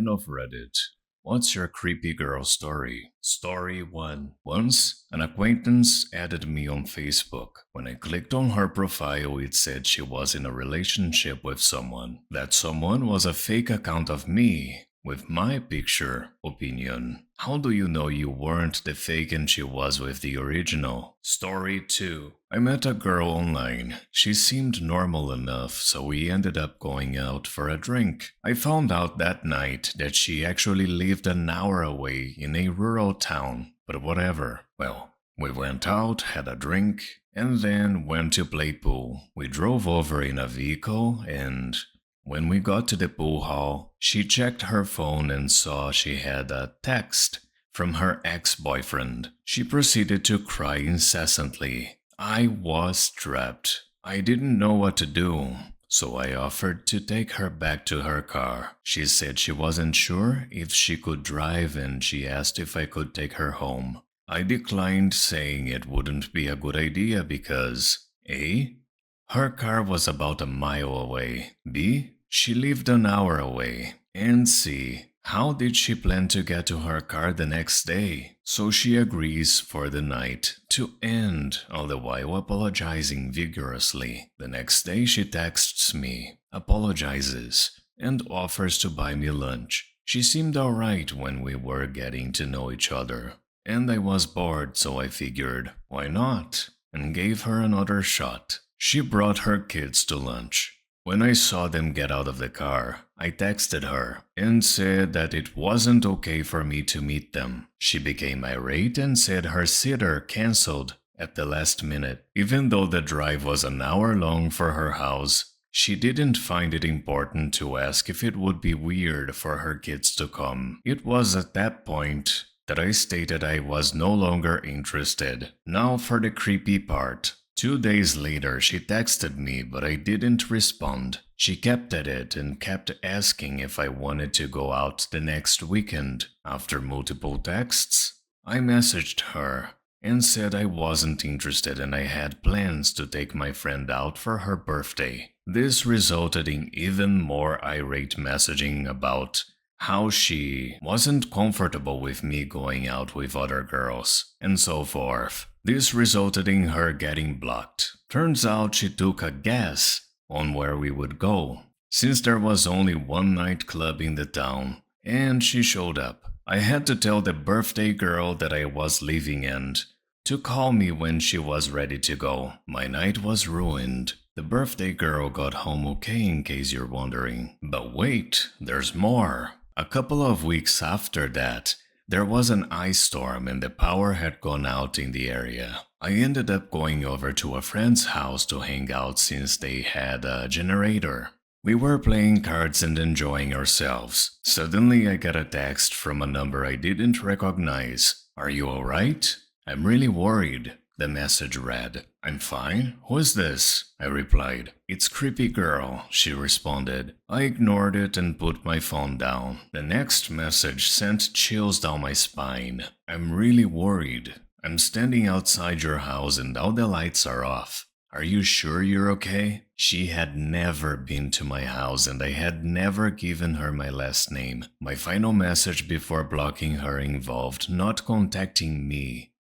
of Reddit. What's your creepy girl story? Story 1. Once, an acquaintance added me on Facebook. When I clicked on her profile, it said she was in a relationship with someone. That someone was a fake account of me, with my picture. Opinion. How do you know you weren't the fake and she was with the original? Story 2. I met a girl online. She seemed normal enough, so we ended up going out for a drink. I found out that night that she actually lived an hour away in a rural town, but whatever. Well, we went out, had a drink, and then went to play pool. We drove over in a vehicle and when we got to the pool hall, she checked her phone and saw she had a text from her ex-boyfriend. She proceeded to cry incessantly. I was trapped. I didn't know what to do, so I offered to take her back to her car. She said she wasn't sure if she could drive and she asked if I could take her home. I declined, saying it wouldn't be a good idea because A. Her car was about a mile away. B. She lived an hour away. And C. How did she plan to get to her car the next day? So she agrees for the night to end, all the while apologizing vigorously. The next day she texts me, apologizes, and offers to buy me lunch. She seemed alright when we were getting to know each other. And I was bored, so I figured, why not? And gave her another shot. She brought her kids to lunch. When I saw them get out of the car, I texted her and said that it wasn't okay for me to meet them. She became irate and said her sitter canceled at the last minute. Even though the drive was an hour long for her house, she didn't find it important to ask if it would be weird for her kids to come. It was at that point that I stated I was no longer interested. Now for the creepy part. 2 days later, she texted me, but I didn't respond. She kept at it and kept asking if I wanted to go out the next weekend. After multiple texts, I messaged her and said I wasn't interested and I had plans to take my friend out for her birthday. This resulted in even more irate messaging about how she wasn't comfortable with me going out with other girls, and so forth. This resulted in her getting blocked. Turns out she took a guess on where we would go, since there was only one nightclub in the town, and she showed up. I had to tell the birthday girl that I was leaving and to call me when she was ready to go. My night was ruined. The birthday girl got home okay, in case you're wondering. But wait, there's more. A couple of weeks after that, there was an ice storm and the power had gone out in the area. I ended up going over to a friend's house to hang out since they had a generator. We were playing cards and enjoying ourselves. Suddenly I got a text from a number I didn't recognize. Are you alright? I'm really worried. The message read, I'm fine. Who is this? I replied. It's creepy girl, she responded. I ignored it and put my phone down. The next message sent chills down my spine. I'm really worried. I'm standing outside your house and all the lights are off. Are you sure you're okay? She had never been to my house and I had never given her my last name. My final message before blocking her involved not contacting me,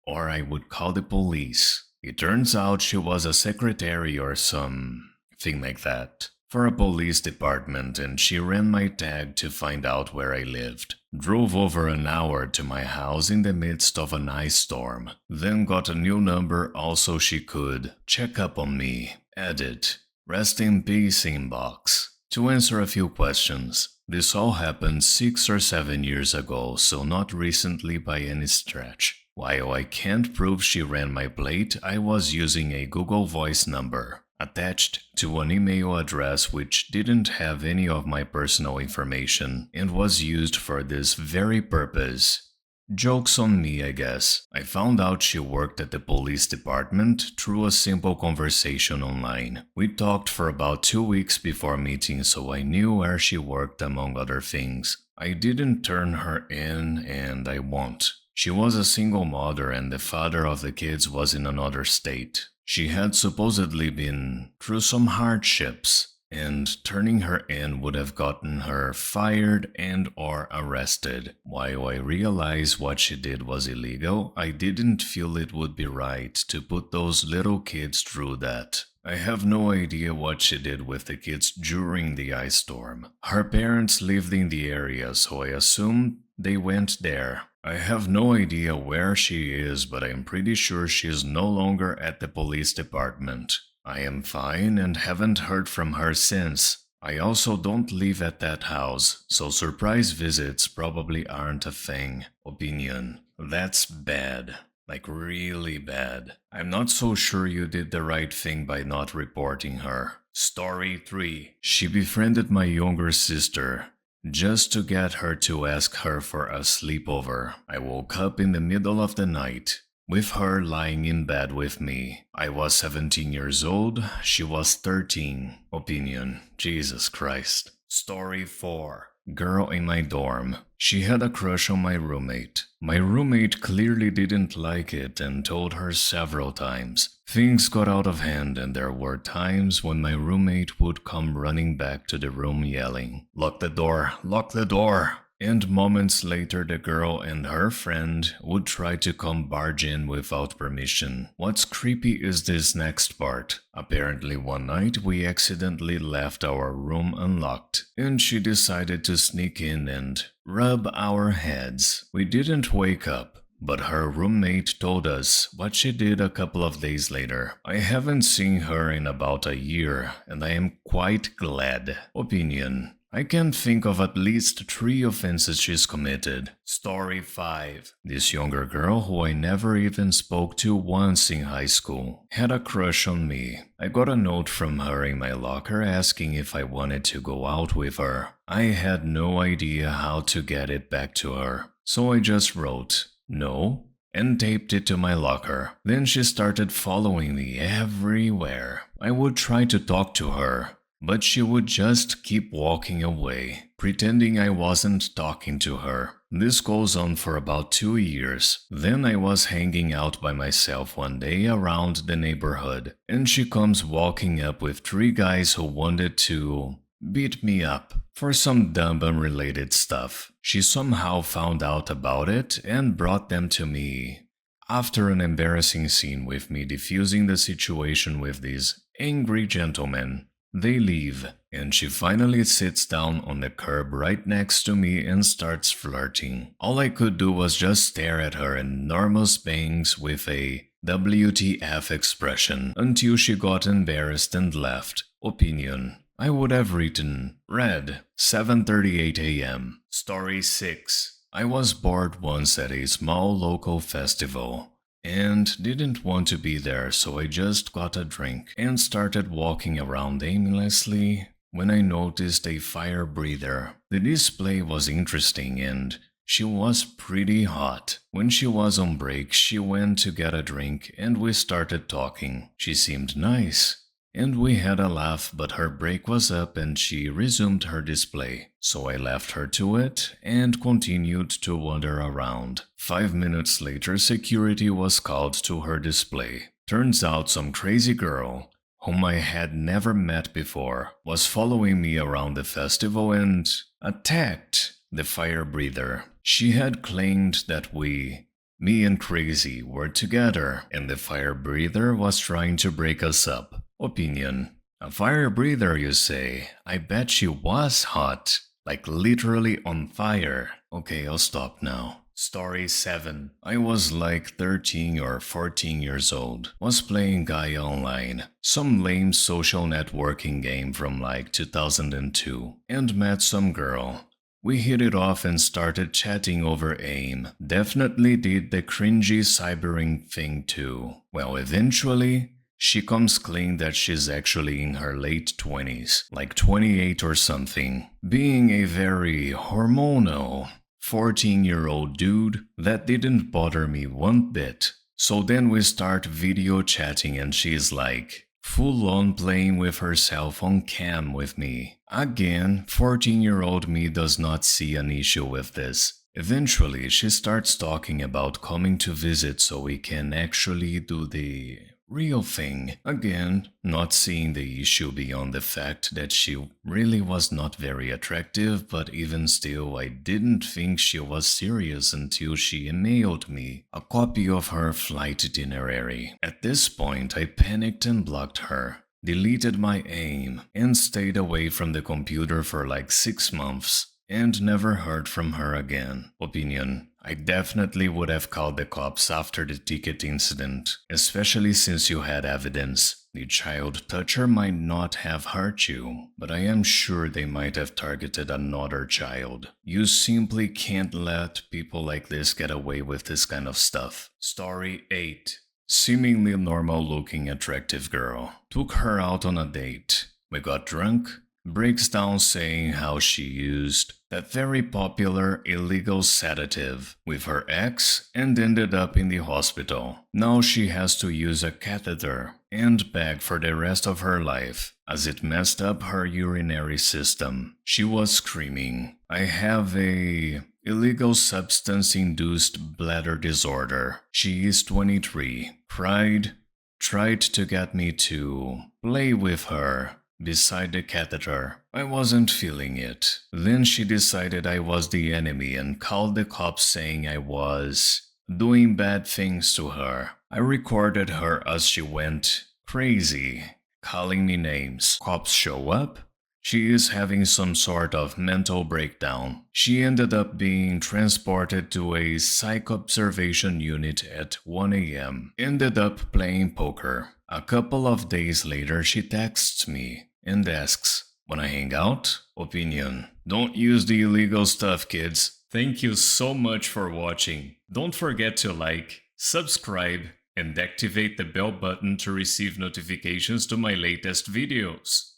or I would call the police. It turns out she was a secretary or something like that for a police department, and she ran my tag to find out where I lived. Drove over an hour to my house in the midst of an ice storm, then got a new number also she could check up on me. Edit. Rest in peace inbox. To answer a few questions, this all happened 6 or 7 years ago, so not recently by any stretch. While I can't prove she ran my plate, I was using a Google Voice number attached to an email address which didn't have any of my personal information and was used for this very purpose. Joke's on me, I guess. I found out she worked at the police department through a simple conversation online. We talked for about 2 weeks before meeting, so I knew where she worked among other things. I didn't turn her in and I won't. She was a single mother and the father of the kids was in another state. She had supposedly been through some hardships and turning her in would have gotten her fired and or arrested. While I realized what she did was illegal, I didn't feel it would be right to put those little kids through that. I have no idea what she did with the kids during the ice storm. Her parents lived in the area, so I assumed they went there. I have no idea where she is, but I'm pretty sure she is no longer at the police department. I am fine and haven't heard from her since. I also don't live at that house, so surprise visits probably aren't a thing. Opinion. That's bad. Like really bad. I'm not so sure you did the right thing by not reporting her. Story 3. She befriended my younger sister just to get her to ask her for a sleepover. I woke up in the middle of the night with her lying in bed with me. I was 17 years old, she was 13. Opinion. Jesus Christ. Story 4. Girl in my dorm. She had a crush on my roommate. My roommate clearly didn't like it and told her several times. Things got out of hand and there were times when my roommate would come running back to the room yelling, "Lock the door, lock the door!" And moments later the girl and her friend would try to come barge in without permission. What's creepy is this next part. Apparently one night we accidentally left our room unlocked, and she decided to sneak in and rub our heads. We didn't wake up, but her roommate told us what she did a couple of days later. I haven't seen her in about a year, and I am quite glad. Opinion. I can think of at least 3 offenses she's committed. Story 5. This younger girl, who I never even spoke to once in high school, had a crush on me. I got a note from her in my locker asking if I wanted to go out with her. I had no idea how to get it back to her, so I just wrote, "No," and taped it to my locker. Then she started following me everywhere. I would try to talk to her, but she would just keep walking away, pretending I wasn't talking to her. This goes on for about 2 years. Then I was hanging out by myself one day around the neighborhood, and she comes walking up with 3 guys who wanted to beat me up for some dumb unrelated stuff. She somehow found out about it and brought them to me. After an embarrassing scene with me diffusing the situation with these angry gentlemen, they leave, and she finally sits down on the curb right next to me and starts flirting. All I could do was just stare at her enormous bangs with a WTF expression until she got embarrassed and left. Opinion. I would have written, read, 7:38 a.m. Story 6. I was bored once at a small local festival and didn't want to be there, so I just got a drink and started walking around aimlessly when I noticed a fire breather. The display was interesting and she was pretty hot. When she was on break, she went to get a drink and we started talking. She seemed nice, and we had a laugh, but her break was up and she resumed her display. So I left her to it and continued to wander around. 5 minutes later, security was called to her display. Turns out some crazy girl, whom I had never met before, was following me around the festival and attacked the fire breather. She had claimed that me and Crazy, were together, and the fire breather was trying to break us up. Opinion. A fire breather, you say? I bet she was hot. Like literally on fire. Okay, I'll stop now. Story 7. I was like 13 or 14 years old. Was playing Gaia Online, some lame social networking game from like 2002, and met some girl. We hit it off and started chatting over AIM. Definitely did the cringy cybering thing too. Well, eventually, she comes clean that she's actually in her late 20s, like 28 or something. Being a very hormonal 14-year-old dude, that didn't bother me one bit. So then we start video chatting and she's like full on playing with herself on cam with me. Again, 14-year-old me does not see an issue with this. Eventually, she starts talking about coming to visit so we can actually do the Real thing. Again, not seeing the issue beyond the fact that she really was not very attractive, but even still, I didn't think she was serious until she emailed me a copy of her flight itinerary. At this point, I panicked and blocked her, deleted my AIM, and stayed away from the computer for like 6 months and never heard from her again. Opinion. I definitely would have called the cops after the ticket incident, especially since you had evidence. The child toucher might not have hurt you, but I am sure they might have targeted another child. You simply can't let people like this get away with this kind of stuff. Story 8. Seemingly normal looking attractive girl. Took her out on a date. We got drunk. Breaks down saying how she used that very popular illegal sedative with her ex and ended up in the hospital. Now she has to use a catheter and beg for the rest of her life as it messed up her urinary system. She was screaming, "I have a illegal substance-induced bladder disorder." She is 23. Tried to get me to play with her beside the catheter. I wasn't feeling it. Then she decided I was the enemy and called the cops saying I was doing bad things to her. I recorded her as she went crazy, calling me names. Cops show up. She is having some sort of mental breakdown. She ended up being transported to a psych observation unit at 1 a.m. Ended up playing poker. A couple of days later, she texts me and asks, "Wanna hang out?" Opinion. Don't use the illegal stuff, kids. Thank you so much for watching. Don't forget to like, subscribe, and activate the bell button to receive notifications to my latest videos.